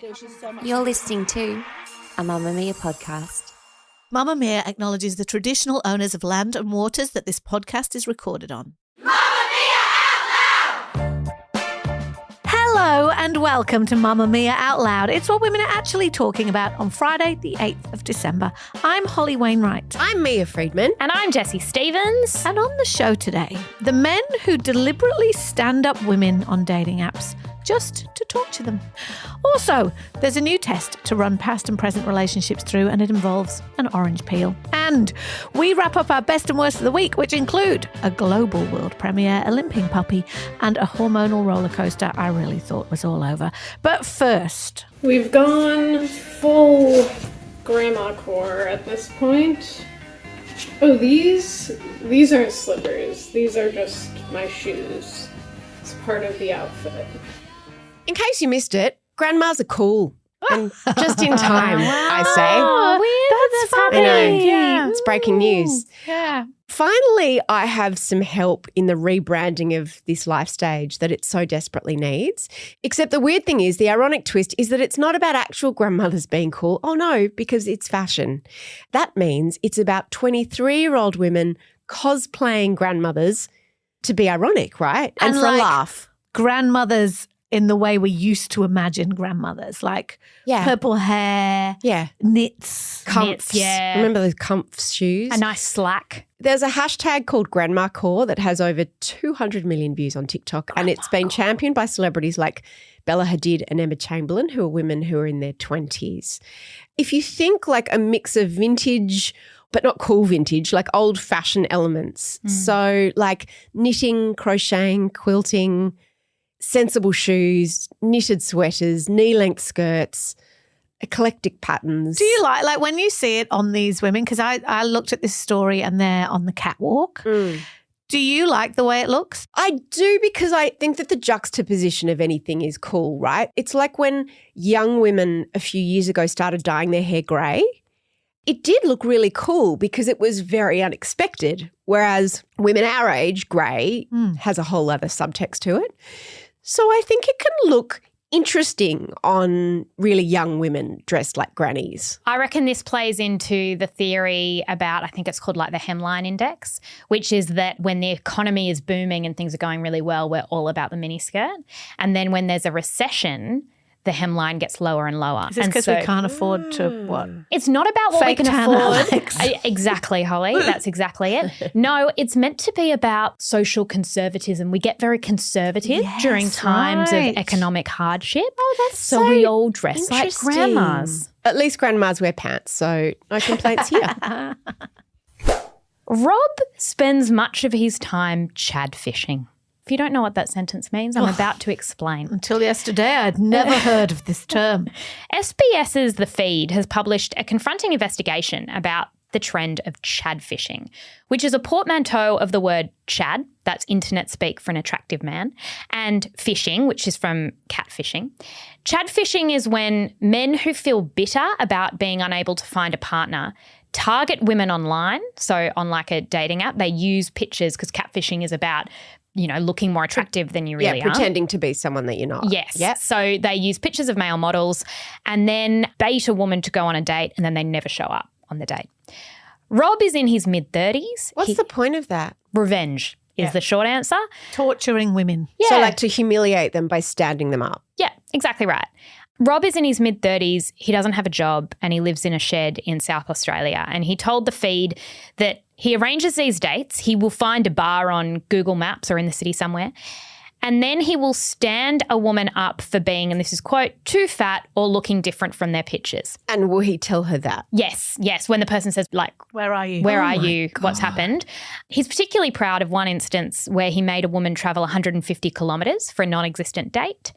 There's just so much. You're listening to a Mamamia podcast. Mamamia acknowledges the traditional owners of land and waters that this podcast is recorded on. Hello and welcome to Mamamia Out Loud. It's what women are actually talking about on Friday, the 8th of December. I'm Holly Wainwright. I'm Mia Freedman. And I'm Jessie Stevens. And on the show today, the men who deliberately stand up women on dating apps just to torture them. Also, there's a new test to run past and present relationships through, and it involves an orange peel. And we wrap up our best and worst of the week, which include a global world premiere, a limping puppy, and a hormonal rollercoaster I really thought was all over. But first, we've gone full grandma core at this point. Oh, these aren't slippers. These are just my shoes. It's part of the outfit. In case you missed it, grandmas are cool. And just in time, I say. Oh, weird. That's funny. I know. Yeah. It's breaking news. Yeah. Finally, I have some help in the rebranding of this life stage that it so desperately needs. Except the weird thing is, the ironic twist is that it's not about actual grandmothers being cool. Oh, no, because it's fashion. That means it's about 23-year-old women cosplaying grandmothers to be ironic, right? And for a laugh. Grandmothers in the way we used to imagine grandmothers, like purple hair, knits. Comfs. Yeah. Remember those comfs shoes? A nice slack. There's a hashtag called Grandma Core that has over 200 million views on TikTok, and it's been championed by celebrities like Bella Hadid and Emma Chamberlain, who are women who are in their 20s. If you think like a mix of vintage but not cool vintage, like old-fashioned elements. So like knitting, crocheting, quilting, sensible shoes, knitted sweaters, knee-length skirts, eclectic patterns. Do you like when you see it on these women? Because I looked at this story and they're on the catwalk. Do you like the way it looks? I do, because I think that the juxtaposition of anything is cool, right? It's like when young women a few years ago started dyeing their hair grey. It did look really cool because it was very unexpected, whereas women our age, grey, has a whole other subtext to it. So I think it can look interesting on really young women dressed like grannies. I reckon this plays into the theory about, I think it's called like the hemline index, which is that when the economy is booming and things are going really well, we're all about the miniskirt. And then when there's a recession, the hemline gets lower and lower. Is this because we can't afford to what? It's not about what we Fake can tan afford. Alex. Exactly, Holly. That's exactly it. No, it's meant to be about social conservatism. We get very conservative during times of economic hardship. Oh, that's so we all dress like grandmas. At least grandmas wear pants, so no complaints here. Rob spends much of his time chadfishing. If you don't know what that sentence means, I'm about to explain. Until yesterday, I'd never heard of this term. SBS's The Feed has published a confronting investigation about the trend of chadfishing, which is a portmanteau of the word chad, that's internet speak for an attractive man, and fishing, which is from catfishing. Chadfishing is when men who feel bitter about being unable to find a partner target women online. So on like a dating app, they use pictures, because catfishing is about looking more attractive than you really are. Pretending to be someone that you're not. Yes. Yep. So they use pictures of male models and then bait a woman to go on a date, and then they never show up on the date. Rob is in his mid-30s. What's the point of that? Revenge is the short answer. Torturing women. Yeah. So like to humiliate them by standing them up. Yeah, exactly right. Rob is in his mid-30s, he doesn't have a job, and he lives in a shed in South Australia. And he told The Feed that he arranges these dates. He will find a bar on Google Maps or in the city somewhere, and then he will stand a woman up for being, and this is quote, too fat or looking different from their pictures. And will he tell her that? Yes. When the person says, like, where are you? Where are you? God. What's happened? He's particularly proud of one instance where he made a woman travel 150 kilometres for a non-existent date.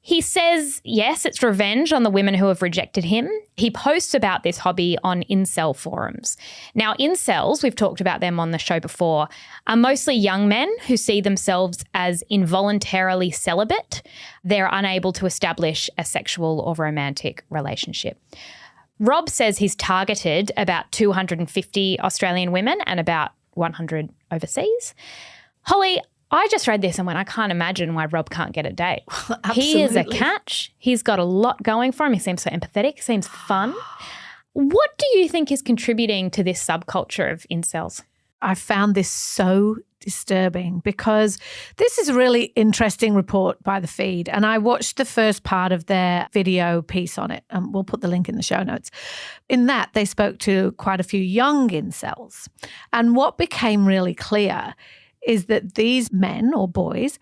He says, yes, it's revenge on the women who have rejected him. He posts about this hobby on incel forums. Now, incels, we've talked about them on the show before, are mostly young men who see themselves as involuntarily celibate. They're unable to establish a sexual or romantic relationship. Rob says he's targeted about 250 Australian women and about 100 overseas. Holly, I just read this and went, I can't imagine why Rob can't get a date. He is a catch. He's got a lot going for him. He seems so empathetic, seems fun. What do you think is contributing to this subculture of incels? I found this so disturbing because this is a really interesting report by The Feed, and I watched the first part of their video piece on it. We'll put the link in the show notes. In that, they spoke to quite a few young incels, and what became really clear is that these men or boys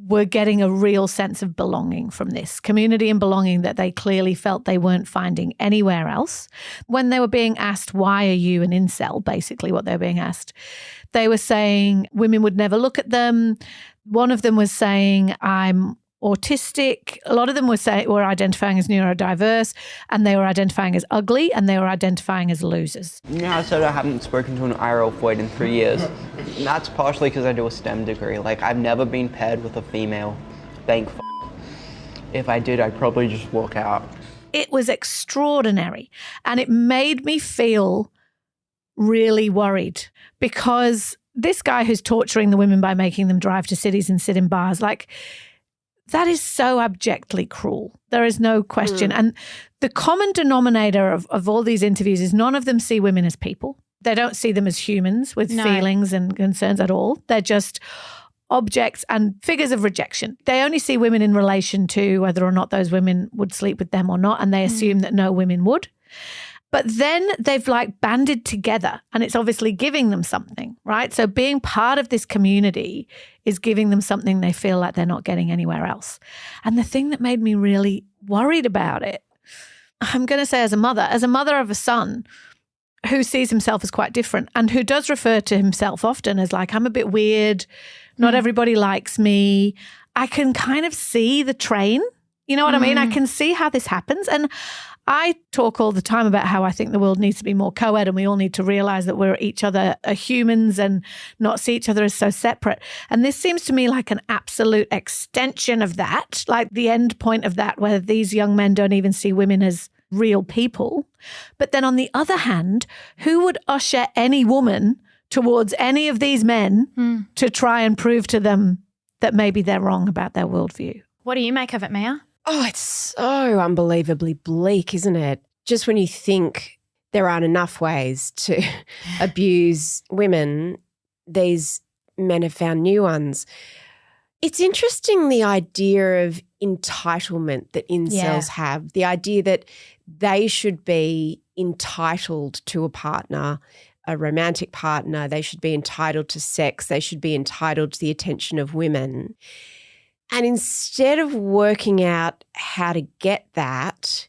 were getting a real sense of belonging from this community and belonging that they clearly felt they weren't finding anywhere else. When they were being asked, why are you an incel, basically what they were being asked, they were saying women would never look at them. One of them was saying, I'm autistic. A lot of them were identifying as neurodiverse, and they were identifying as ugly, and they were identifying as losers. I said I haven't spoken to an IRL void in 3 years. And that's partially because I do a STEM degree. Like, I've never been paired with a female. Thank f***. If I did, I'd probably just walk out. It was extraordinary, and it made me feel really worried because this guy who's torturing the women by making them drive to cities and sit in bars, like, that is so abjectly cruel. There is no question. And the common denominator of all these interviews is none of them see women as people. They don't see them as humans with feelings and concerns at all. They're just objects and figures of rejection. They only see women in relation to whether or not those women would sleep with them or not, and they assume that no women would. But then they've like banded together, and it's obviously giving them something, right? So being part of this community is giving them something they feel like they're not getting anywhere else. And the thing that made me really worried about it, I'm going to say as a mother of a son who sees himself as quite different and who does refer to himself often as like, I'm a bit weird, not everybody likes me. I can kind of see the train. You know what I mean? I can see how this happens. And I talk all the time about how I think the world needs to be more co-ed and we all need to realize that we're each other are humans and not see each other as so separate. And this seems to me like an absolute extension of that, like the end point of that, where these young men don't even see women as real people. But then on the other hand, who would usher any woman towards any of these men to try and prove to them that maybe they're wrong about their worldview? What do you make of it, Mia? Oh, it's so unbelievably bleak, isn't it? Just when you think there aren't enough ways to abuse women, these men have found new ones. It's interesting, the idea of entitlement that incels have, the idea that they should be entitled to a partner, a romantic partner, they should be entitled to sex, they should be entitled to the attention of women. And instead of working out how to get that,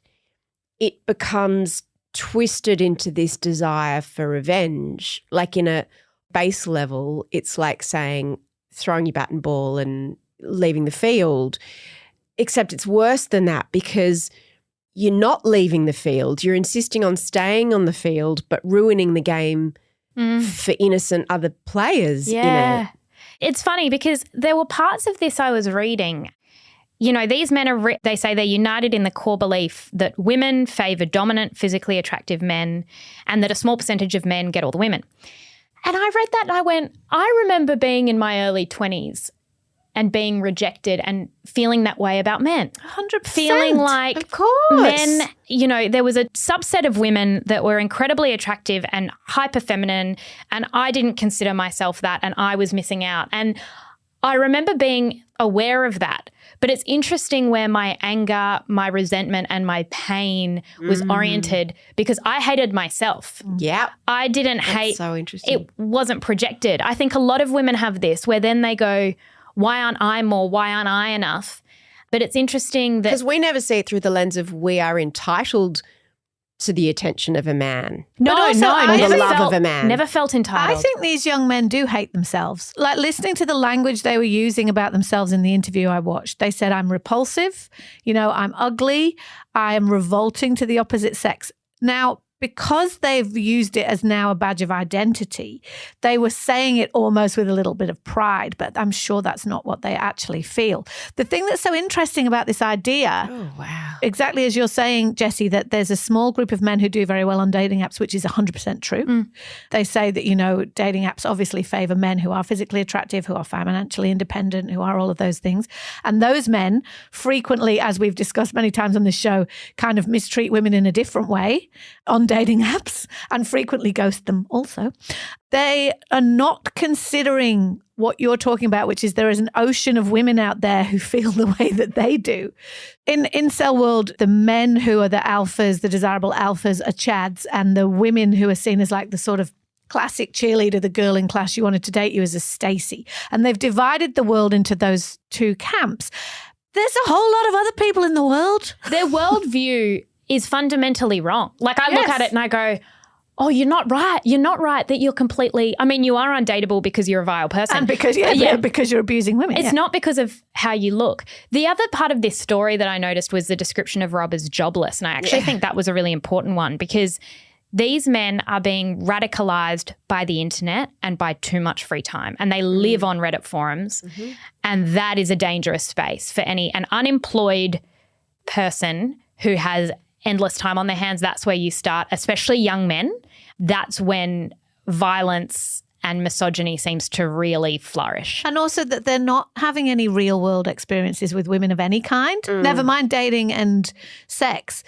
it becomes twisted into this desire for revenge. Like in a base level, it's like saying throwing your bat and ball and leaving the field, except it's worse than that because you're not leaving the field. You're insisting on staying on the field but ruining the game for innocent other players in it. It's funny because there were parts of this I was reading. You know, these men are, they say they're united in the core belief that women favour dominant, physically attractive men and that a small percentage of men get all the women. And I read that and I went, I remember being in my early 20s and being rejected and feeling that way about men. 100%. Feeling like of course. men, you know, there was a subset of women that were incredibly attractive and hyper feminine, and I didn't consider myself that, and I was missing out. And I remember being aware of that. But it's interesting where my anger, my resentment and my pain was oriented because I hated myself. Yeah. I didn't That's hate. so interesting. It wasn't projected. I think a lot of women have this where then they go, why aren't I more? Why aren't I enough? But it's interesting that— Because we never see it through the lens of we are entitled to the attention of a man. No, But also, I Or never the love felt, of a man. Never felt entitled. I think these young men do hate themselves. Like listening to the language they were using about themselves in the interview I watched, they said, I'm repulsive, you know, I'm ugly, I am revolting to the opposite sex. Now, because they've used it as now a badge of identity, they were saying it almost with a little bit of pride, but I'm sure that's not what they actually feel. The thing that's so interesting about this idea, exactly as you're saying, Jessie, that there's a small group of men who do very well on dating apps, which is 100% true. They say that, dating apps obviously favour men who are physically attractive, who are financially independent, who are all of those things. And those men frequently, as we've discussed many times on this show, kind of mistreat women in a different way on dating apps and frequently ghost them also. They are not considering what you're talking about, which is there is an ocean of women out there who feel the way that they do. In incel world, the men who are the alphas, the desirable alphas, are chads, and the women who are seen as like the sort of classic cheerleader, the girl in class you wanted to date you as a Stacey. And they've divided the world into those two camps. There's a whole lot of other people in the world. Their worldview is fundamentally wrong. Like I look at it and I go, oh, you're not right. You're not right that you're completely, I mean, you are undateable because you're a vile person. And because, because you're abusing women. It's not because of how you look. The other part of this story that I noticed was the description of Rob as jobless. And I actually think that was a really important one because these men are being radicalized by the internet and by too much free time. And they live on Reddit forums. And that is a dangerous space for an unemployed person who has endless time on their hands. That's where you start, especially young men. That's when violence and misogyny seems to really flourish. And also that they're not having any real world experiences with women of any kind, never mind dating and sex,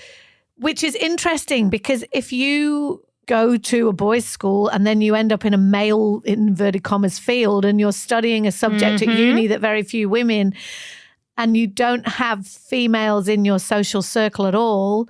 which is interesting because if you go to a boys' school and then you end up in a male, inverted commas, field and you're studying a subject at uni that very few women, and you don't have females in your social circle at all,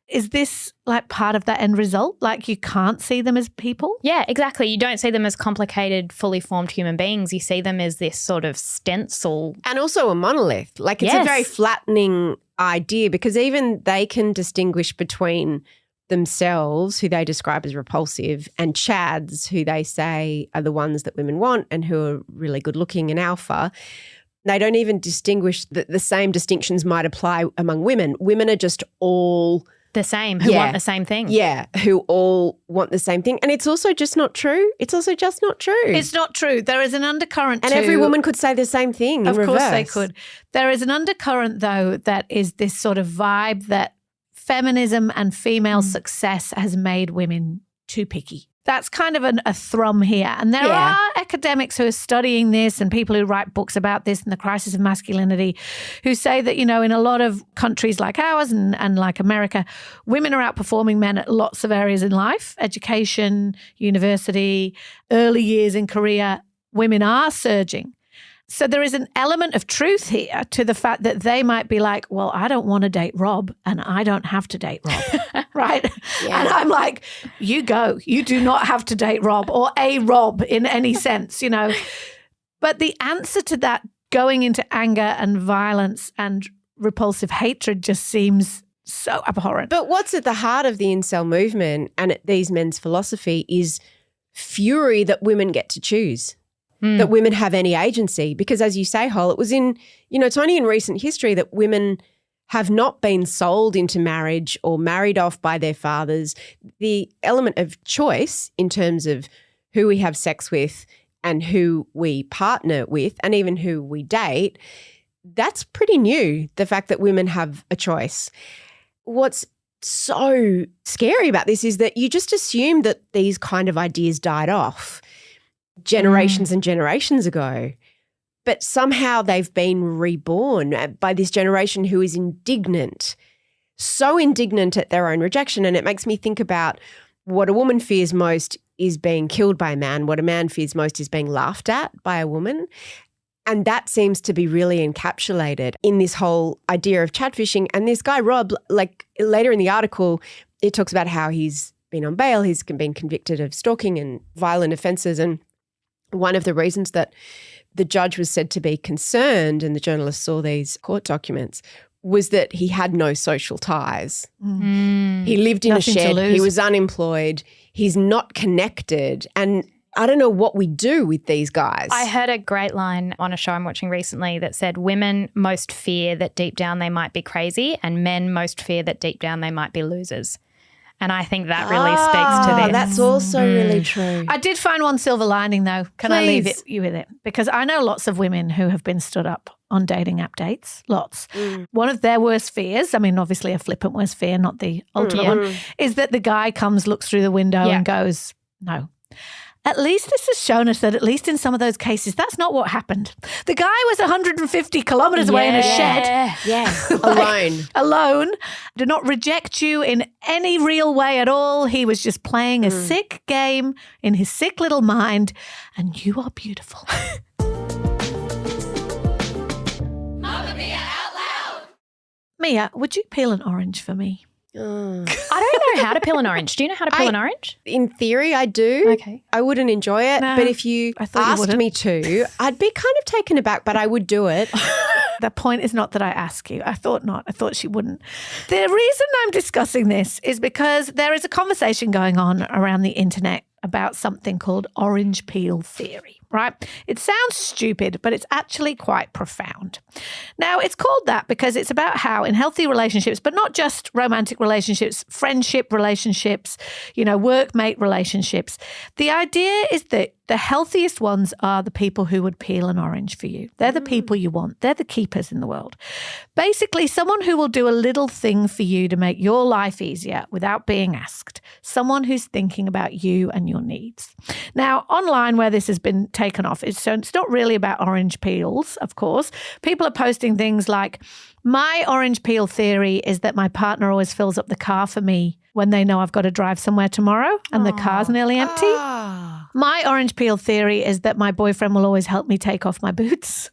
is this like part of that end result? Like you can't see them as people? Yeah, exactly. You don't see them as complicated, fully formed human beings. You see them as this sort of stencil. And also a monolith. Like it's a very flattening idea because even they can distinguish between themselves, who they describe as repulsive, and chads, who they say are the ones that women want and who are really good looking and alpha. They don't even distinguish that the same distinctions might apply among women. Women are just all the same, who want the same thing. Yeah, who all want the same thing. And it's also just not true. It's also just not true. It's not true. There is an undercurrent and every woman could say the same thing Of in course reverse. they could. There is an undercurrent, though, that is this sort of vibe that feminism and female success has made women too picky. That's kind of a thrum here. And there are academics who are studying this and people who write books about this and the crisis of masculinity who say that, in a lot of countries like ours and like America, women are outperforming men at lots of areas in life, education, university, early years in career. Women are surging. So there is an element of truth here to the fact that they might be like, well, I don't want to date Rob and I don't have to date Rob, right? Yeah. And I'm like, you go. You do not have to date Rob or a Rob in any sense, But the answer to that going into anger and violence and repulsive hatred just seems so abhorrent. But what's at the heart of the incel movement and at these men's philosophy is fury that women get to choose. That women have any agency because, as you say, Hol, it was it's only in recent history that women have not been sold into marriage or married off by their fathers. The element of choice in terms of who we have sex with and who we partner with and even who we date, that's pretty new, the fact that women have a choice. What's so scary about this is that you just assume that these kind of ideas died off generations and generations ago, but somehow they've been reborn by this generation who is indignant, so indignant at their own rejection. And it makes me think about what a woman fears most is being killed by a man. What a man fears most is being laughed at by a woman. And that seems to be really encapsulated in this whole idea of Chadfishing. And this guy, Rob, like later in the article, it talks about how he's been on bail, he's been convicted of stalking and violent offences. And one of the reasons that the judge was said to be concerned and the journalist saw these court documents was that he had no social ties. He lived in a shed. He was unemployed. He's not connected. And I don't know what we do with these guys. I heard a great line on a show I'm watching recently that said women most fear that deep down they might be crazy and men most fear that deep down they might be losers. And I think that really speaks to this. That's also really true. I did find one silver lining though. Can I leave Please. you with it? Because I know lots of women who have been stood up on dating app dates. Lots. One of their worst fears, I mean, obviously a flippant worst fear, not the ultimate one, is that the guy comes, looks through the window and goes, no. At least this has shown us that at least in some of those cases, that's not what happened. The guy was 150 kilometres away in a shed. Yeah. Alone. Did not reject you in any real way at all. He was just playing a sick game in his sick little mind. And you are beautiful. Mamamia out loud. Mia, would you peel an orange for me? I don't know how to peel an orange. Do you know how to peel an orange? In theory, I do. Okay. I wouldn't enjoy it, No, but if you I thought you asked wouldn't. me to, I'd be kind of taken aback, but I would do it. The point is not that I ask you. I thought not. I thought she wouldn't. The reason I'm discussing this is because there is a conversation going on around the internet about something called orange peel theory, right? It sounds stupid, but it's actually quite profound. Now, it's called that because it's about how in healthy relationships, but not just romantic relationships, friendship relationships, workmate relationships, the idea is that the healthiest ones are the people who would peel an orange for you. They're the people you want. They're the keepers in the world. Basically, someone who will do a little thing for you to make your life easier without being asked. Someone who's thinking about you and your needs. Now, online where this has been taken off, it's not really about orange peels, of course. People are posting things like, my orange peel theory is that my partner always fills up the car for me when they know I've got to drive somewhere tomorrow and the car's nearly empty. My orange peel theory is that my boyfriend will always help me take off my boots.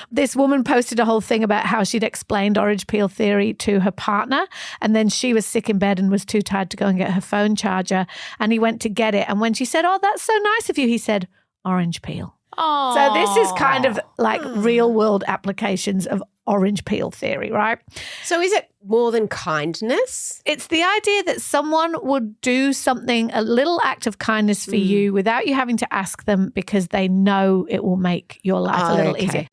This woman posted a whole thing about how she'd explained orange peel theory to her partner, and then she was sick in bed and was too tired to go and get her phone charger, and he went to get it. And when she said, "Oh, that's so nice of you," he said, "Orange peel." Oh. So this is kind of like real world applications of orange peel theory, right? So is it more than kindness? It's the idea that someone would do something, a little act of kindness for you without you having to ask them because they know it will make your life a little easier.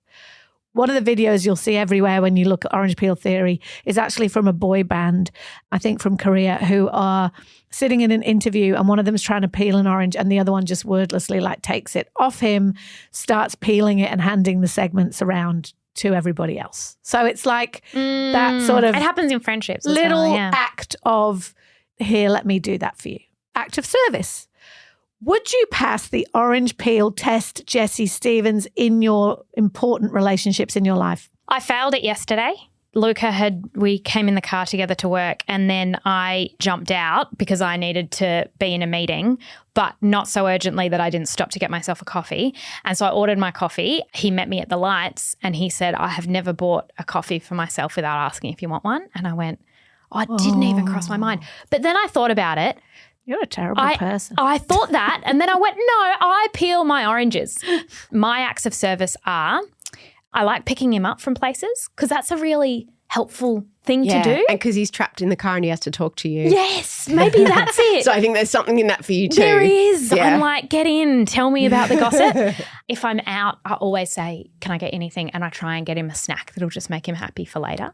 One of the videos you'll see everywhere when you look at orange peel theory is actually from a boy band, I think from Korea, who are sitting in an interview and one of them is trying to peel an orange and the other one just wordlessly takes it off him, starts peeling it and handing the segments around to everybody else. So it's like that sort of it happens in friendships as little well, yeah. act of, here, let me do that for you. Act of service. Would you pass the orange peel test, Jessie Stevens, in your important relationships in your life? I failed it yesterday. We came in the car together to work and then I jumped out because I needed to be in a meeting, but not so urgently that I didn't stop to get myself a coffee. And so I ordered my coffee. He met me at the lights and he said, I have never bought a coffee for myself without asking if you want one. And I went, it didn't even cross my mind. But then I thought about it. You're a terrible person. I thought that and then I went, no, I peel my oranges. My acts of service are, I like picking him up from places because that's a really helpful thing to do. And because he's trapped in the car and he has to talk to you. Yes, maybe that's it. So I think there's something in that for you too. There is. Yeah. I'm like, get in, tell me about the gossip. If I'm out, I always say, can I get anything? And I try and get him a snack that'll just make him happy for later.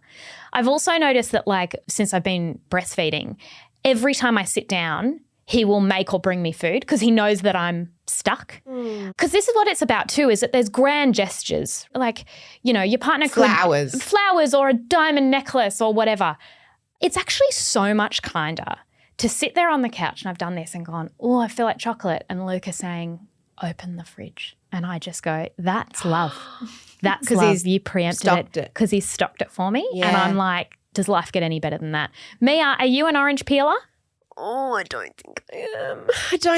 I've also noticed that since I've been breastfeeding, every time I sit down, he will make or bring me food because he knows that I'm stuck. Because this is what it's about too, is that there's grand gestures. Your partner flowers or a diamond necklace or whatever. It's actually so much kinder to sit there on the couch, and I've done this and gone, oh, I feel like chocolate. And Luke is saying, open the fridge. And I just go, that's love. That's love. You preempted it because he's stocked it for me. Yeah. And I'm like, does life get any better than that? Mia, are you an orange peeler? Oh, I don't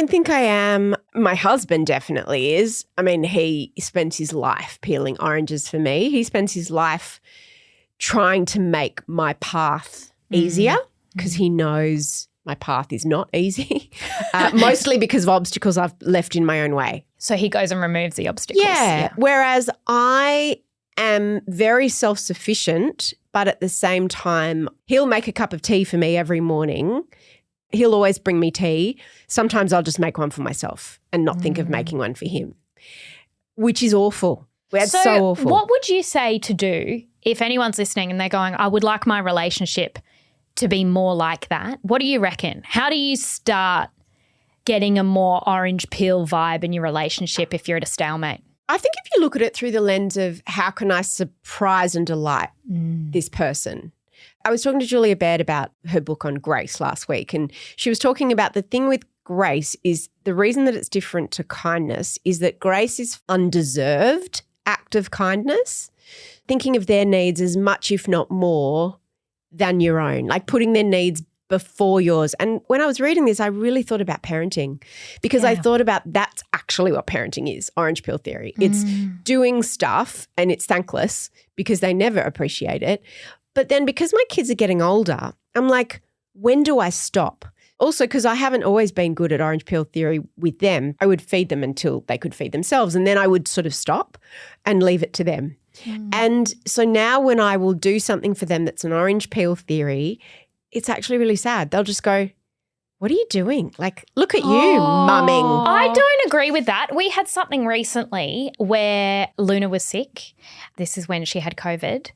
think I am. My husband definitely is. I mean, he spends his life peeling oranges for me. He spends his life trying to make my path easier because he knows my path is not easy, mostly because of obstacles I've left in my own way. So he goes and removes the obstacles. Yeah. Whereas I am very self-sufficient, but at the same time, he'll make a cup of tea for me every morning. He'll always bring me tea. Sometimes I'll just make one for myself and not think of making one for him, which is awful. It's so awful. What would you say to do if anyone's listening and they're going, I would like my relationship to be more like that. What do you reckon? How do you start getting a more orange peel vibe in your relationship if you're at a stalemate? I think if you look at it through the lens of how can I surprise and delight this person. I was talking to Julia Baird about her book on grace last week, and she was talking about the thing with grace is the reason that it's different to kindness is that grace is undeserved act of kindness, thinking of their needs as much, if not more, than your own, like putting their needs before yours. And when I was reading this, I really thought about parenting because I thought about that's actually what parenting is, orange peel theory. It's doing stuff and it's thankless because they never appreciate it. But then because my kids are getting older, I'm like, when do I stop? Also, because I haven't always been good at orange peel theory with them, I would feed them until they could feed themselves and then I would sort of stop and leave it to them. And so now when I will do something for them that's an orange peel theory, it's actually really sad. They'll just go, what are you doing? Like, look at you, mumming. I don't agree with that. We had something recently where Luna was sick. This is when she had COVID.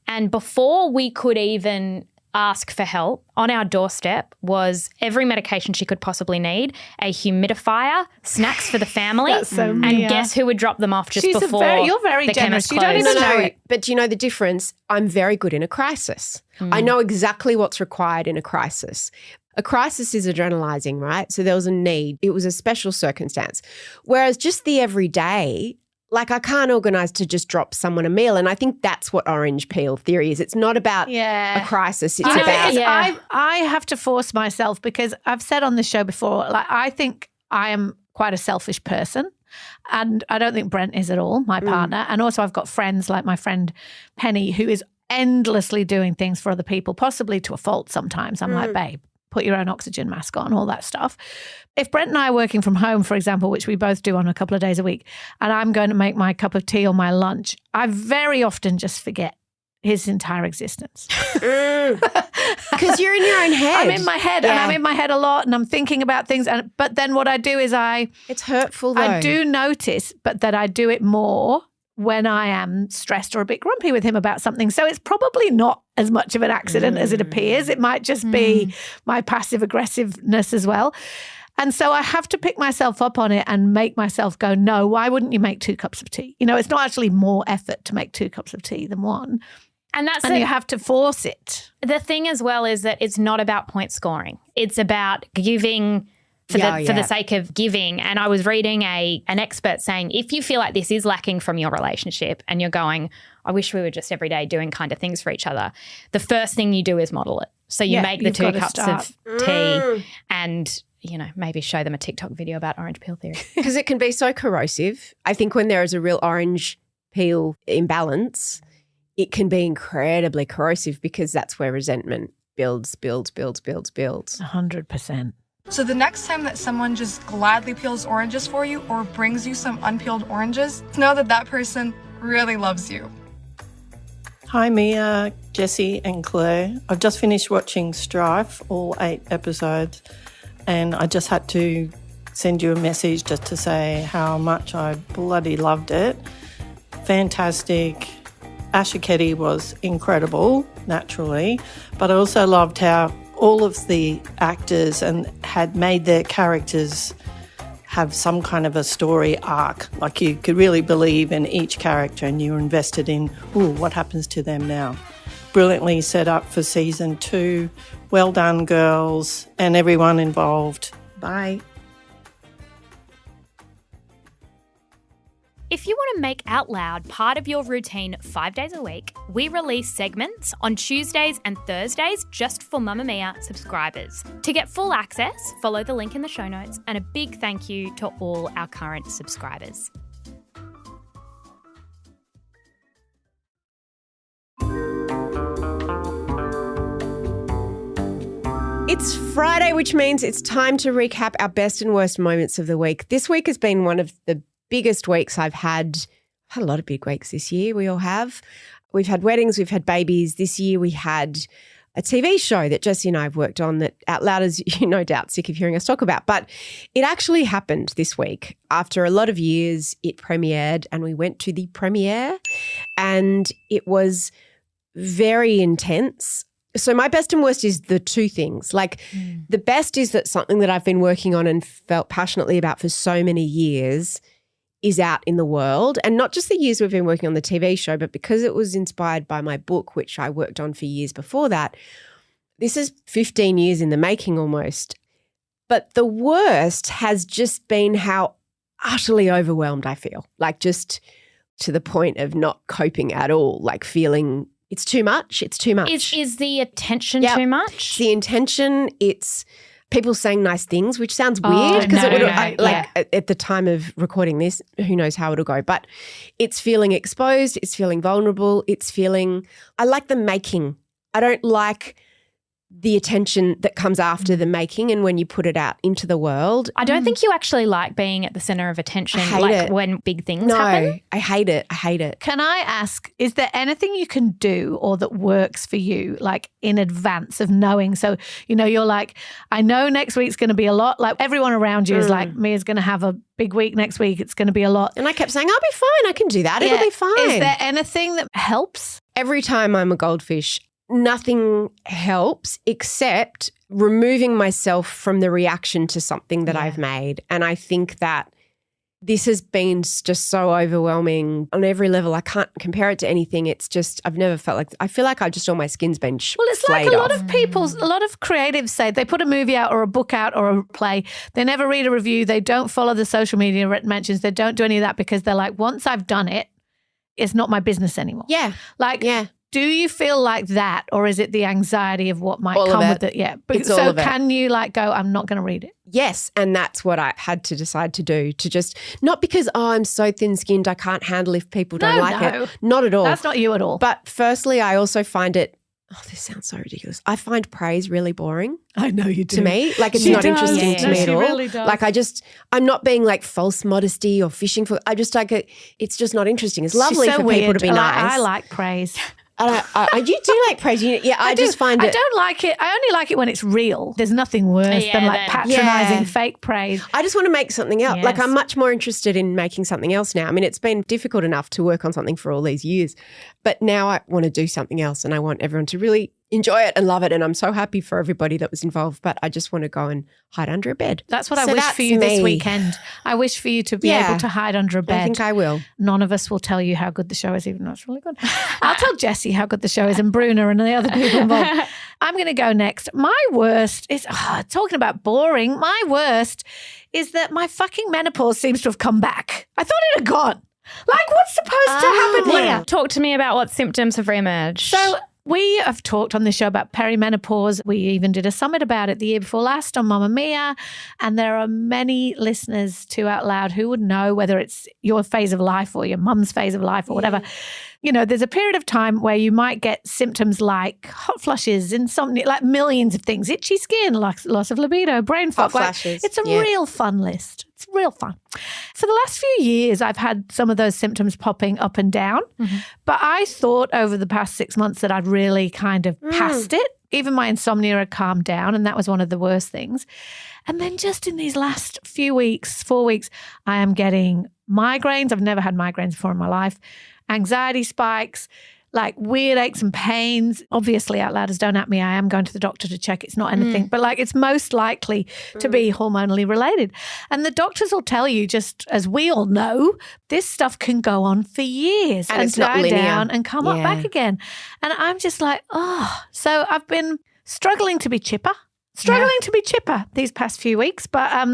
And before we could even ask for help, on our doorstep was every medication she could possibly need, a humidifier, snacks for the family, and guess who would drop them off just before you're very the generous. chemist You don't closed. even know it. But do you know the difference? I'm very good in a crisis. I know exactly what's required in a crisis. A crisis is adrenalizing, right? So there was a need. It was a special circumstance. Whereas just the everyday, like I can't organise to just drop someone a meal. And I think that's what orange peel theory is. It's not about a crisis. It's about I have to force myself because I've said on this show before, like I think I am quite a selfish person. And I don't think Brent is at all, my partner. And also I've got friends like my friend Penny who is endlessly doing things for other people, possibly to a fault sometimes. I'm like, babe, put your own oxygen mask on, all that stuff. If Brent and I are working from home, for example, which we both do on a couple of days a week, and I'm going to make my cup of tea or my lunch, I very often just forget his entire existence. because you're in your own head. I'm in my head and I'm in my head a lot and I'm thinking about things. But then what I do is it's hurtful though. I do notice, but that I do it more when I am stressed or a bit grumpy with him about something. So it's probably not as much of an accident as it appears. It might just be my passive aggressiveness as well. And so I have to pick myself up on it and make myself go, no, why wouldn't you make 2 cups of tea? You know, it's not actually more effort to make 2 cups of tea than one. And you have to force it. The thing as well is that it's not about point scoring. It's about giving for the sake of giving. And I was reading an expert saying, if you feel like this is lacking from your relationship and you're going, I wish we were just every day doing kind of things for each other, the first thing you do is model it. So you make the 2 cups of tea and, you know, maybe show them a TikTok video about orange peel theory. Because it can be so corrosive. I think when there is a real orange peel imbalance, it can be incredibly corrosive because that's where resentment builds. 100%. So the next time that someone just gladly peels oranges for you or brings you some unpeeled oranges, know that that person really loves you. Hi Mia, Jessie and Claire. I've just finished watching Strife, all 8 episodes, and I just had to send you a message just to say how much I bloody loved it. Fantastic. Asha Ketty was incredible, naturally, but I also loved how all of the actors had made their characters have some kind of a story arc. Like you could really believe in each character and you were invested in, what happens to them now? Brilliantly set up for season 2. Well done, girls, and everyone involved. Bye. If you want to make Out Loud part of your routine 5 days a week, we release segments on Tuesdays and Thursdays just for Mamamia subscribers. To get full access, follow the link in the show notes, and a big thank you to all our current subscribers. It's Friday, which means it's time to recap our best and worst moments of the week. This week has been one of the biggest weeks I've had. Had a lot of big weeks this year. We all have. We've had weddings, we've had babies. This year we had a TV show that Jessie and I have worked on that Out Loud is, you're no doubt sick of hearing us talk about. But it actually happened this week. After a lot of years, it premiered and we went to the premiere and it was very intense. So my best and worst is the two things. Like the best is that something that I've been working on and felt passionately about for so many years is out in the world. And not just the years we've been working on the TV show, but because it was inspired by my book, which I worked on for years before that. This is 15 years in the making almost. But the worst has just been how utterly overwhelmed I feel, like just to the point of not coping at all, like feeling it's too much. It's too much. Is the attention too much? It's the intention. It's people saying nice things, which sounds weird because at the time of recording this, who knows how it'll go. But it's feeling exposed. It's feeling vulnerable. It's feeling I like the making. I don't like the attention that comes after the making and when you put it out into the world. I don't think you actually like being at the center of attention, I hate like it. when big things happen. No, I hate it. I hate it. Can I ask, is there anything you can do or that works for you, like in advance of knowing? So, you know, you're like, I know next week's going to be a lot. Like everyone around you is like, Mia's going to have a big week next week. It's going to be a lot. And I kept saying, I'll be fine. I can do that. It'll be fine. Is there anything that helps? Every time I'm a goldfish, nothing helps except removing myself from the reaction to something that I've made. And I think that this has been just so overwhelming on every level. I can't compare it to anything. It's just, I've never felt like, I feel like I've just all my skin's been Well, it's like a lot of people, a lot of creatives say they put a movie out or a book out or a play. They never read a review. They don't follow the social media mentions. They don't do any of that because they're like, once I've done it, it's not my business anymore. Yeah. Like, do you feel like that, or is it the anxiety of what might All come of with it? Yeah. It's so all of it. can you like go, I'm not going to read it? Yes, and that's what I had to decide to do, to just, not because, I'm so thin-skinned, I can't handle if people don't like it. Not at all. That's not you at all. But firstly, I also find it, this sounds so ridiculous. I find praise really boring. I know you do. To me. Like it's not interesting to me at all. Really does. Like I'm not being like false modesty or fishing for, I just like it. It's just not interesting. It's lovely She's so for weird. people to be nice. I like praise. You do like praise. Yeah, I just find it. I don't like it. I only like it when it's real. There's nothing worse than like patronising fake praise. I just want to make something else. Yes. Like I'm much more interested in making something else now. I mean, it's been difficult enough to work on something for all these years, but now I want to do something else and I want everyone to really enjoy it and love it. And I'm so happy for everybody that was involved, but I just want to go and hide under a bed. That's what I wish for you this weekend. I wish for you to be able to hide under a bed. I think I will. None of us will tell you how good the show is, even though it's really good. I'll tell Jessie how good the show is and Bruna and the other people involved. I'm going to go next. My worst is, talking about boring, my worst is that my fucking menopause seems to have come back. I thought it had gone. Like, what's supposed to happen here? Talk to me about what symptoms have reemerged. So we have talked on this show about perimenopause. We even did a summit about it the year before last on Mamamia. And there are many listeners to Out Loud who would know whether it's your phase of life or your mum's phase of life or whatever. You know, there's a period of time where you might get symptoms like hot flushes, insomnia, like millions of things, itchy skin, loss of libido, brain fog. Flashes. It's a real fun list. It's real fun. For the last few years, I've had some of those symptoms popping up and down, but I thought over the past 6 months that I'd really kind of passed it. Even my insomnia had calmed down, and that was one of the worst things. And then just in these last few weeks, 4 weeks, I am getting migraines. I've never had migraines before in my life. Anxiety spikes, like weird aches and pains. Obviously, Out Louders don't at me. I am going to the doctor to check it's not anything, but like it's most likely to be hormonally related. And the doctors will tell you, just as we all know, this stuff can go on for years And it's not die linear. down and come up back again. And I'm just like, so I've been struggling to be chipper these past few weeks, but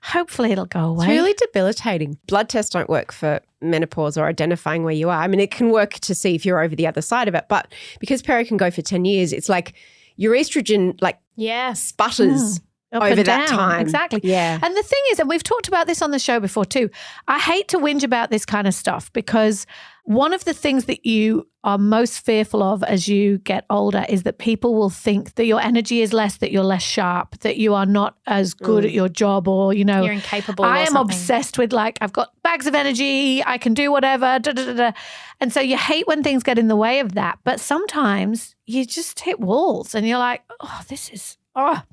hopefully it'll go away. It's really debilitating. Blood tests don't work for menopause or identifying where you are. I mean, it can work to see if you're over the other side of it, but because peri can go for 10 years, it's like your estrogen sputters Up over and that down. time. Exactly. Yeah. And the thing is, and we've talked about this on the show before too, I hate to whinge about this kind of stuff because one of the things that you are most fearful of as you get older is that people will think that your energy is less, that you're less sharp, that you are not as good at your job, or, you know, You're incapable I or am something. obsessed with, like, I've got bags of energy, I can do whatever, da, da, da, da. And so you hate when things get in the way of that. But sometimes you just hit walls and you're like, My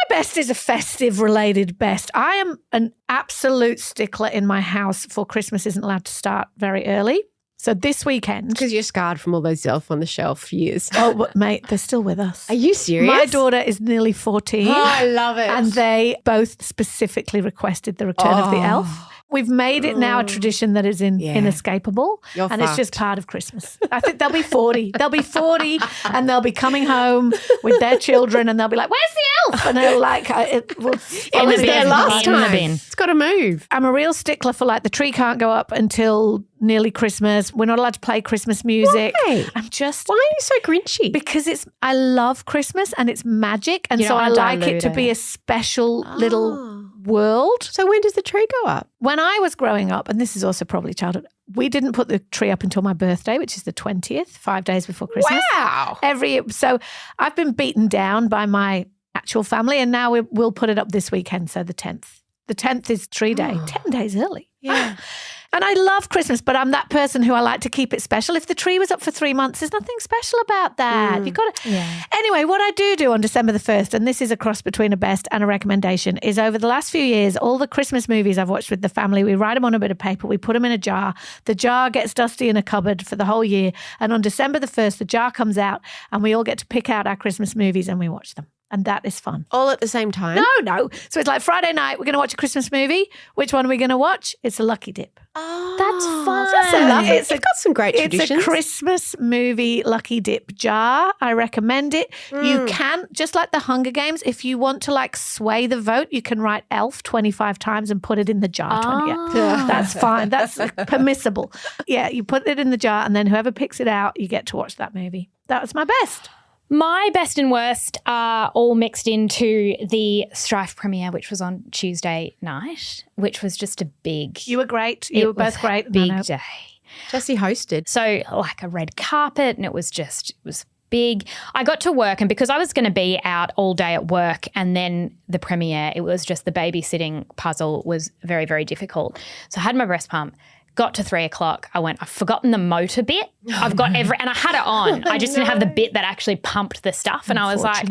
best is a festive related best. I am an absolute stickler in my house for Christmas isn't allowed to start very early. So this weekend. Because you're scarred from all those Elf on the Shelf years. Oh, mate, they're still with us. Are you serious? My daughter is nearly 14. Oh, I love it. And they both specifically requested the return of the elf. We've made it now a tradition that is inescapable. You're and it's just part of Christmas. I think they'll be 40. They'll be 40 and they'll be coming home with their children and they'll be like, where's the elf? And they're like, it was there last In the time. bin. It's got to move. I'm a real stickler for like the tree can't go up until nearly Christmas. We're not allowed to play Christmas music. Why? I'm just... Why are you so grinchy? Because I love Christmas and it's magic. And You so don't I wanna like it dilute to be it. a special little world. So when does the tree go up? When I was growing up, and this is also probably childhood, we didn't put the tree up until my birthday, which is the 20th, 5 days before Christmas. Wow. Every year. So I've been beaten down by my actual family and now we'll put it up this weekend, so the 10th. The 10th is tree day, 10 days early. Yeah. And I love Christmas, but I'm that person who I like to keep it special. If the tree was up for 3 months, there's nothing special about that. You've got to. Yeah. Anyway, what I do on December the 1st, and this is a cross between a best and a recommendation, is over the last few years, all the Christmas movies I've watched with the family, we write them on a bit of paper, we put them in a jar. The jar gets dusty in a cupboard for the whole year. And on December the 1st, the jar comes out and we all get to pick out our Christmas movies and we watch them. And that is fun. All at the same time? No. So it's like Friday night, we're going to watch a Christmas movie. Which one are we going to watch? It's a Lucky Dip. Oh, That's fun. That's so lovely. It's You've got some great traditions. It's a Christmas movie Lucky Dip jar. I recommend it. You can, just like the Hunger Games, if you want to like sway the vote, you can write elf 25 times and put it in the jar. 20. Yeah. That's fine. That's permissible. Yeah, you put it in the jar and then whoever picks it out, you get to watch that movie. That was my best. My best and worst are all mixed into the Strife premiere, which was on Tuesday night, which was just a big... You were great. You were both great. Big day. Jessie hosted. So like a red carpet and it was big. I got to work and because I was going to be out all day at work and then the premiere, it was just the babysitting puzzle was very, very difficult. So I had my breast pump. Got to 3 o'clock. I went, I've forgotten the motor bit. I've got and I had it on. I just didn't have the bit that actually pumped the stuff. And I was like,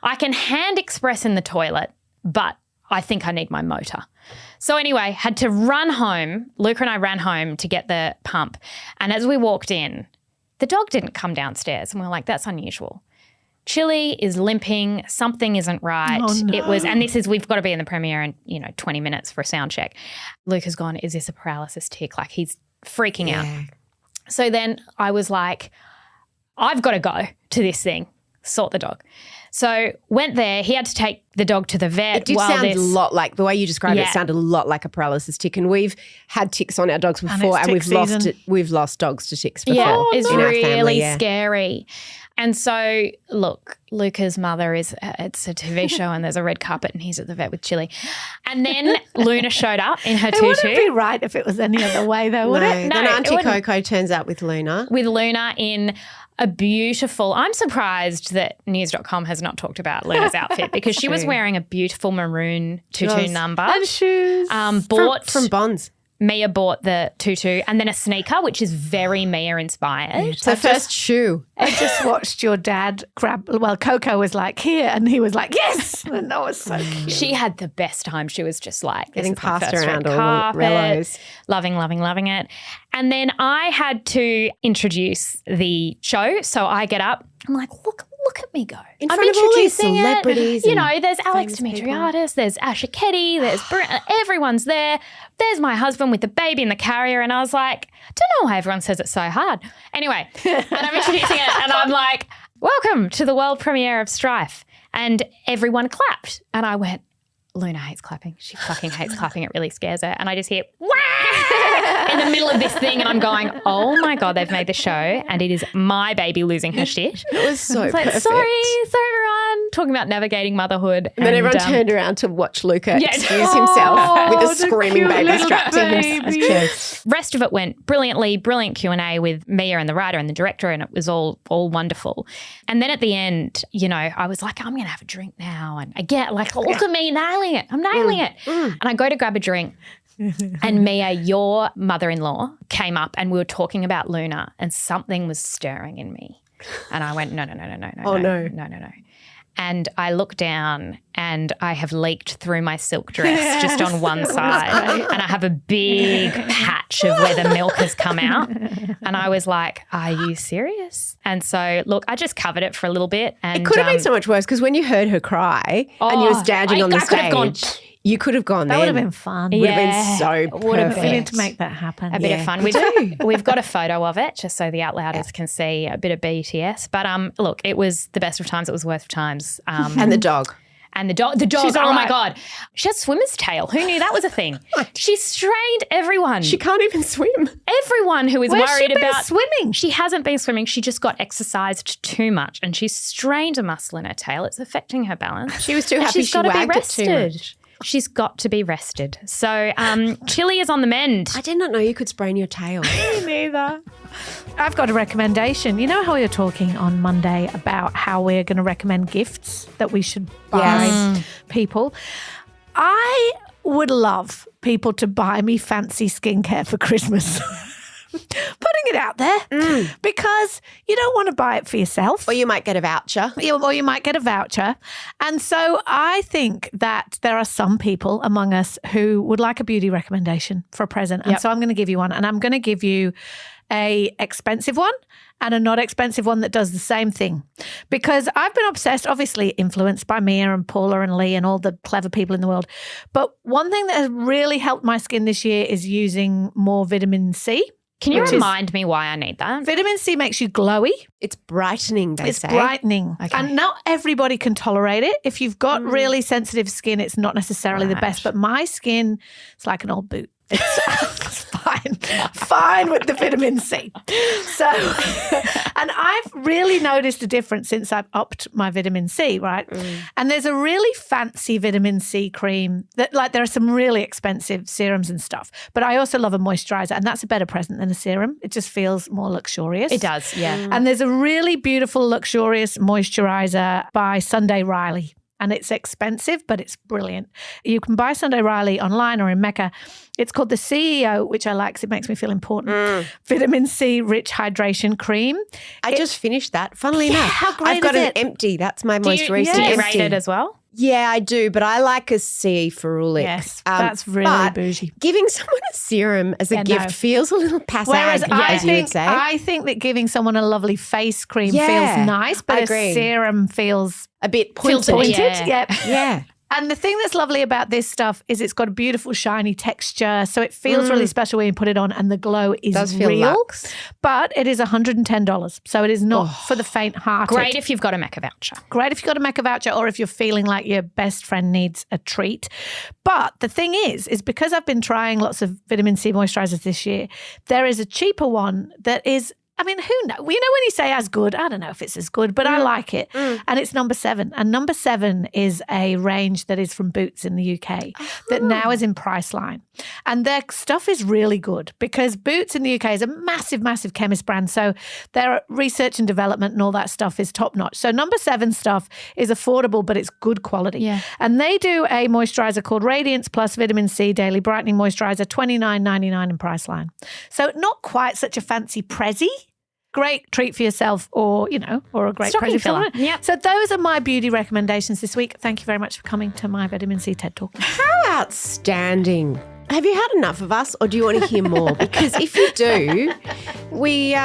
I can hand express in the toilet, but I think I need my motor. So anyway, had to run home. Luca and I ran home to get the pump. And as we walked in, the dog didn't come downstairs. And we were like, that's unusual. Chili is limping. Something isn't right. Oh, no. It was, and this is, we've got to be in the premiere in, 20 minutes for a sound check. Luke has gone, is this a paralysis tick? Like he's freaking out. So then I was like, I've got to go to this thing, sort the dog. So went there. He had to take the dog to the vet. It did sound a lot like, the way you described it sounded a lot like a paralysis tick. And we've had ticks on our dogs before and we've lost dogs to ticks before. Yeah, it's in our really family, scary. And so, look, Luca's mother it's a TV show and there's a red carpet and he's at the vet with Chili. And then Luna showed up in her tutu. It wouldn't be right if it was any other way though, would it? No, then Auntie Coco turns up with Luna. With Luna in a beautiful, I'm surprised that news.com has not talked about Luna's outfit because she was wearing a beautiful maroon tutu number. And shoes. Bought from Bonds. Mia bought the tutu and then a sneaker, which is very Mia inspired. It's her first shoe. I just watched your dad grab, Coco was like, here, and he was like, yes. And that was so cute. She had the best time. She was just like, getting this is my passed first around red all carpet, Rellos. loving it. And then I had to introduce the show. So I get up. I'm like, look at me go. In I'm front of all these introducing celebrities. it. There's Alex Dimitriadis, there's Asha Ketty, there's everyone's there. There's my husband with the baby in the carrier. And I was like, I don't know why everyone says it's so hard. Anyway, and I'm introducing it and I'm like, welcome to the world premiere of Strife. And everyone clapped. And I went, Luna hates clapping. She fucking hates clapping. It really scares her. And I just hear, wah! In the middle of this thing. And I'm going, oh my God, they've made the show. And it is my baby losing her shit. It was so Like, perfect. sorry everyone. Talking about navigating motherhood. And then everyone turned around to watch Luca excuse Oh, himself with a the screaming cute baby little strapped to his baby. chest. Rest of it went brilliantly, brilliant Q&A with Mia and the writer and the director, and it was all wonderful. And then at the end, I was like, I'm going to have a drink now. And I get like, look at me nailing it. I'm nailing it. And I go to grab a drink. And Mia, your mother-in-law, came up and we were talking about Luna and something was stirring in me. And I went, no. Oh, no. No. and I look down and I have leaked through my silk dress just on one side, and I have a big patch of where the milk has come out. And I was like, are you serious? And so, look, I just covered it for a little bit. And It could have been so much worse because when you heard her cry and you were standing on the I could have gone. stage, you could have gone That then. would have been fun. Would have been so would have perfect. We need to make that happen. A bit of fun. We've got a photo of it just so the Outlouders can see a bit of BTS. But look, it was the best of times. It was the worst of times. And the dog. And the dog, She's all oh my right. God. She has swimmer's tail. Who knew that was a thing? She strained everyone. She can't even swim. Everyone who is Where's she worried been about swimming? She hasn't been swimming. She just got exercised too much and she strained a muscle in her tail. It's affecting her balance. She was too And happy she's she got to be wagged it too rested. much. She's got to be rested. So Chili is on the mend. I did not know you could sprain your tail. Me neither. I've got a recommendation. You know how we were talking on Monday about how we're going to recommend gifts that we should buy people? I would love people to buy me fancy skincare for Christmas. Putting it out there because you don't want to buy it for yourself. Or you might get a voucher. Or you might get a voucher. And so I think that there are some people among us who would like a beauty recommendation for a present. And so I'm going to give you one. And I'm going to give you a expensive one and a not expensive one that does the same thing. Because I've been obsessed, obviously influenced by Mia and Paula and Leah and all the clever people in the world. But one thing that has really helped my skin this year is using more vitamin C. Can you remind me why I need that? Vitamin C makes you glowy. It's brightening, they say. It's brightening. Okay. And not everybody can tolerate it. If you've got really sensitive skin, it's not necessarily the best. But my skin, it's like an old boot. It's fine with the vitamin C. So, and I've really noticed a difference since I've upped my vitamin C, right? And there's a really fancy vitamin C cream that, like, there are some really expensive serums and stuff. But I also love a moisturizer, and that's a better present than a serum. It just feels more luxurious. It does, yeah. And there's a really beautiful, luxurious moisturizer by Sunday Riley. And it's expensive, but it's brilliant. You can buy Sunday Riley online or in Mecca. It's called the CEO, which I like because it makes me feel important. Vitamin C rich hydration cream. I just finished that. Funnily enough, how great I've got is an it? empty. That's my most Do recent you empty. rate it as well? Yeah, I do, but I like a C ferulic. Yes, that's really but bougie. Giving someone a serum as a gift feels a little passe, Whereas as you would say. I think that giving someone a lovely face cream Yeah, feels nice, but I a agree. serum feels a bit pointed. pointed. Yeah. Yep. Yeah. And the thing that's lovely about this stuff is it's got a beautiful shiny texture. So it feels really special when you put it on, and the glow is Does feel real. luxe. But it is $110. So it is not for the faint-hearted. Great if you've got a Mecca voucher. Great if you've got a Mecca voucher or if you're feeling like your best friend needs a treat. But the thing is because I've been trying lots of vitamin C moisturizers this year, there is a cheaper one that is, I mean, who knows? You know, when you say as good, I don't know if it's as good, but I like it. And it's number 7. And number 7 is a range that is from Boots in the UK that now is in Priceline. And their stuff is really good because Boots in the UK is a massive, massive chemist brand. So their research and development and all that stuff is top notch. So number 7 stuff is affordable, but it's good quality. Yeah. And they do a moisturizer called Radiance Plus Vitamin C Daily Brightening Moisturizer, $29.99 in Priceline. So not quite such a fancy prezzy. Great treat for yourself or, you know, or a great Stocking present for filler. someone. Yep. So those are my beauty recommendations this week. Thank you very much for coming to my Vitamin C TED Talk. How outstanding. Have you had enough of us or do you want to hear more? Because if you do, we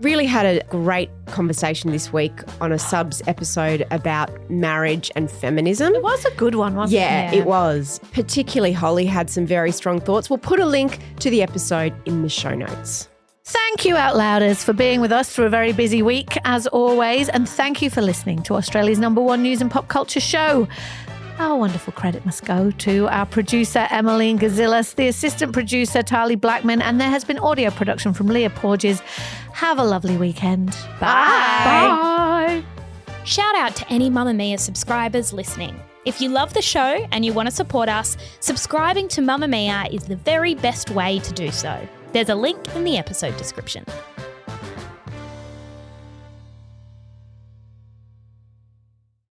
really had a great conversation this week on a subs episode about marriage and feminism. It was a good one, wasn't Yeah, it? it was. Particularly Holly had some very strong thoughts. We'll put a link to the episode in the show notes. Thank you, Outlouders, for being with us through a very busy week, as always. And thank you for listening to Australia's #1 news and pop culture show. Our wonderful credit must go to our producer, Emeline Gazilas, the assistant producer, Tahli Blackman, and there has been audio production from Leah Porges. Have a lovely weekend. Bye. Bye. Shout out to any Mamamia subscribers listening. If you love the show and you want to support us, subscribing to Mamamia is the very best way to do so. There's a link in the episode description.